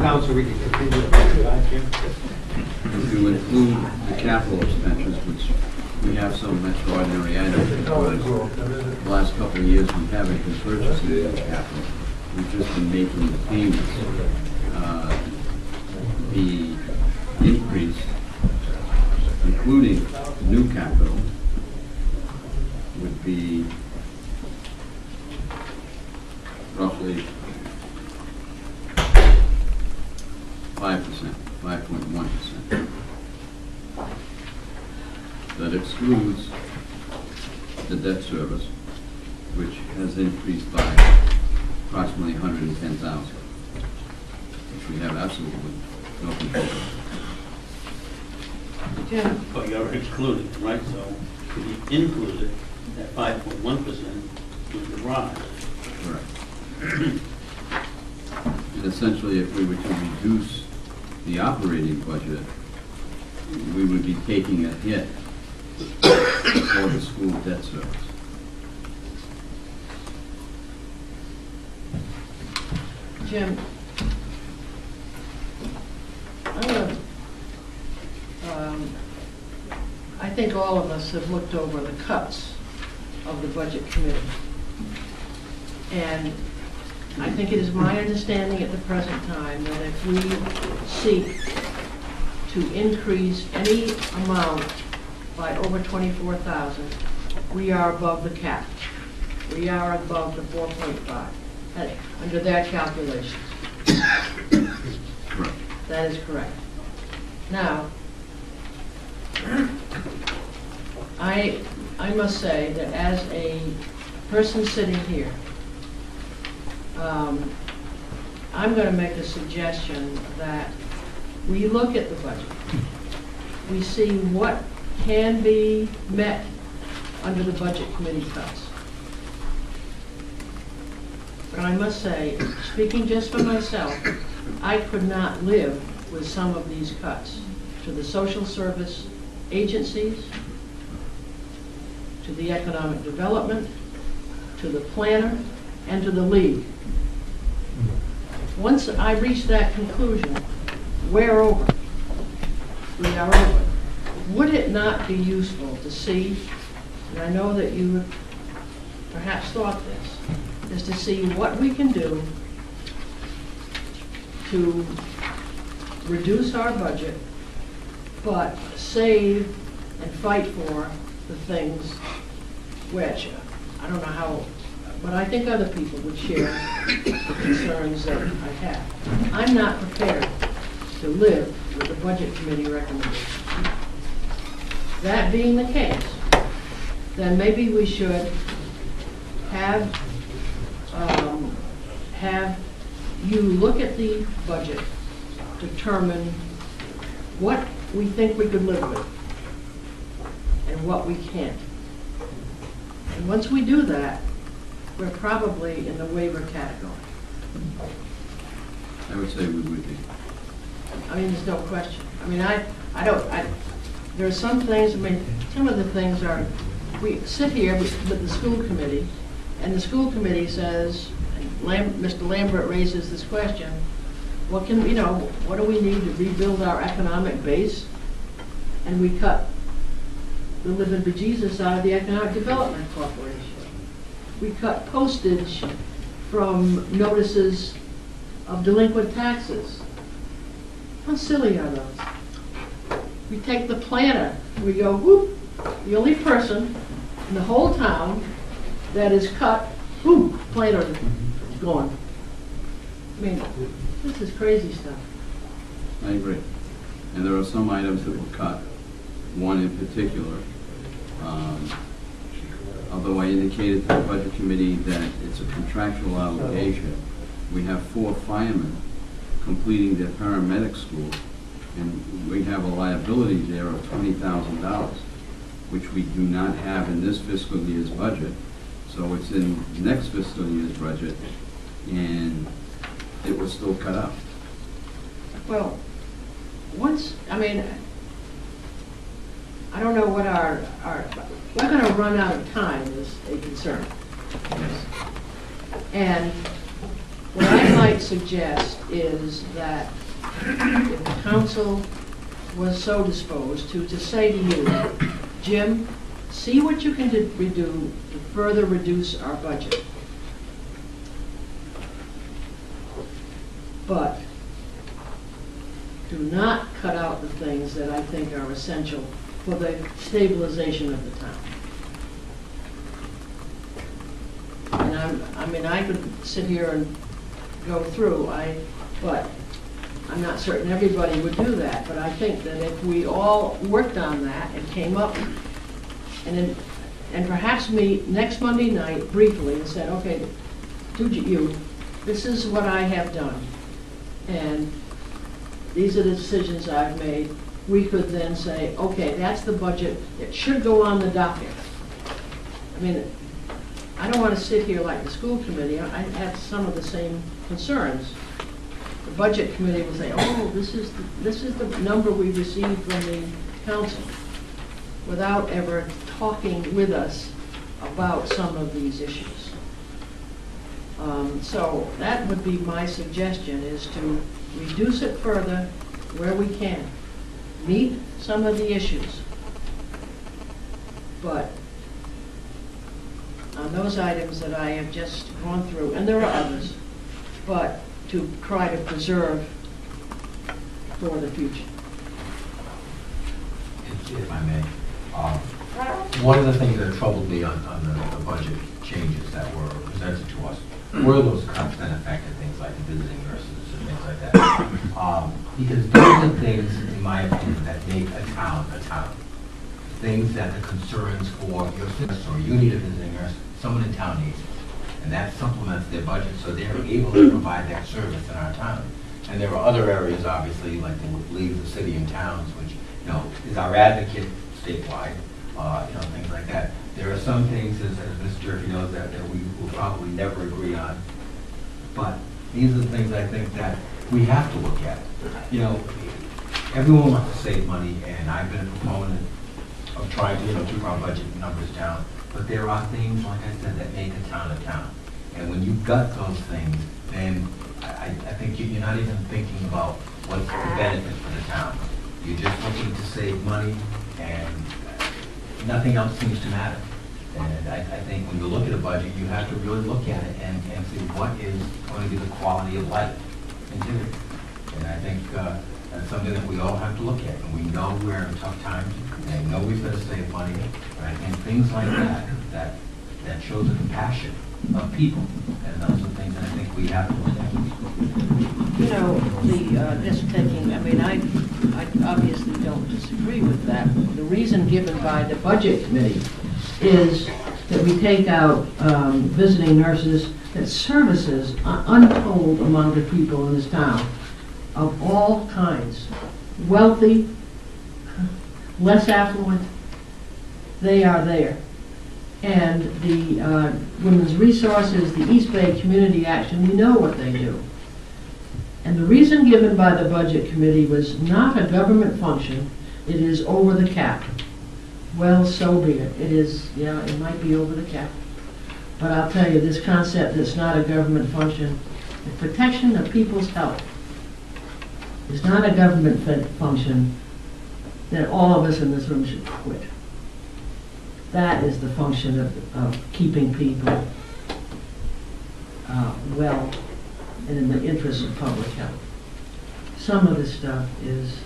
Council, we can continue. If you include the capital expenditures, which we have some extraordinary items, because the last couple of years we haven't been purchasing the capital. We've just been making the payments. The increase, including new capital, would be roughly 5%, 5.1%. That excludes the debt service, which has increased by approximately $110,000, which we have absolutely no control over. Jim? But you're excluding, right? So to be included, that 5.1% would rise. Correct. And essentially, if we were to reduce the operating budget, we would be taking a hit for the school debt service. Jim, I think all of us have looked over the cuts of the budget committee. And I think it is my understanding at the present time that if we seek to increase any amount by over 24,000, we are above the cap. We are above the 4.5 under their calculations. Correct. That is correct. Now, I must say that as a person sitting here, I'm going to make a suggestion that we look at the budget. We see what can be met under the budget committee cuts. But I must say, speaking just for myself, I could not live with some of these cuts to the social service agencies, to the economic development, to the planner, and to the league. Once I reach that conclusion, we're over. We are over. Would it not be useful to see, and I know that you have perhaps thought this, is to see what we can do to reduce our budget, but save and fight for the things which, I don't know how, but I think other people would share the concerns that I have. I'm not prepared to live with the budget committee recommendation. That being the case, then maybe we should have you look at the budget, determine what we think we could live with and what we can't. And once we do that, we're probably in the waiver category. I would say we would be. I mean, there's no question. I mean, there are some things, I mean, some of the things are, we sit here with the school committee, and the school committee says, Mr. Lambert raises this question, what can, what do we need to rebuild our economic base? And we cut the living bejesus out of the Economic Development Corporation. We cut postage from notices of delinquent taxes. How silly are those? We take the planner, we go, whoop, the only person in the whole town that is cut, whoop, planner gone. I mean, this is crazy stuff. I agree. And there are some items that were cut, one in particular. Although I indicated to the budget committee that it's a contractual obligation, we have 4 firemen completing their paramedic school, and we have a liability there of $20,000, which we do not have in this fiscal year's budget. So it's in next fiscal year's budget, and it was still cut out. Well, once, I mean, I don't know what we're going to run out of time is a concern. And what I'd might suggest is that if the council was so disposed to say to you, Jim, see what you can do to further reduce our budget. But do not cut out the things that I think are essential for the stabilization of the town. And I mean, I could sit here and go through, but I'm not certain everybody would do that. But I think that if we all worked on that and came up, and perhaps meet next Monday night briefly and said, okay, to you, this is what I have done, and these are the decisions I've made, we could then say, okay, that's the budget, it should go on the docket. I mean, I don't want to sit here like the school committee. I have some of the same concerns. The budget committee will say, oh, this is the number we received from the council, without ever talking with us about some of these issues. So that would be my suggestion, is to reduce it further where we can. Meet some of the issues. But on those items that I have just gone through, and there are others, but to try to preserve for the future. If I may, one of the things that troubled me on the budget changes that were presented to us were those cuts that affected things like visiting nurses and things like that. Because those are things, in my opinion, that make a town a town. Things that the concerns for your citizens, or you need a visiting nurse, someone in town needs it. And that supplements their budget, so they're able to provide that service in our town. And there are other areas, obviously, like the League of the City and Towns, which, you know, is our advocate statewide, you know, things like that. There are some things, as Mr. Durfee knows, that we will probably never agree on. But these are the things I think that we have to look at. You know, everyone wants to save money, and I've been a proponent of trying to, you know, keep our budget numbers down. But there are things, like I said, that make a town a town. And when you've got those things, then I think you're not even thinking about what's the benefit for the town. You're just looking to save money, and nothing else seems to matter. And I think when you look at a budget, you have to really look at it and see what is going to be the quality of life in Tiverton. And I think that's something that we all have to look at. And we know we're in tough times, and we know we've got to save money. But I think things like that shows the compassion of people. And those are things that I think we have to look at. You know, just thinking, I mean, I obviously don't disagree with that. The reason given by the budget committee is that we take out visiting nurses that services an untold amount of people in this town of all kinds, wealthy, less affluent, they are there. And the Women's Resources, the East Bay Community Action, we know what they do. And the reason given by the Budget Committee was not a government function, it is over the cap. Well, so be it. It is, yeah, it might be over the cap. But I'll tell you, this concept that's not a government function, the protection of people's health, is not a government function, then all of us in this room should quit. That is the function of keeping people well and in the interest of public health. Some of this stuff is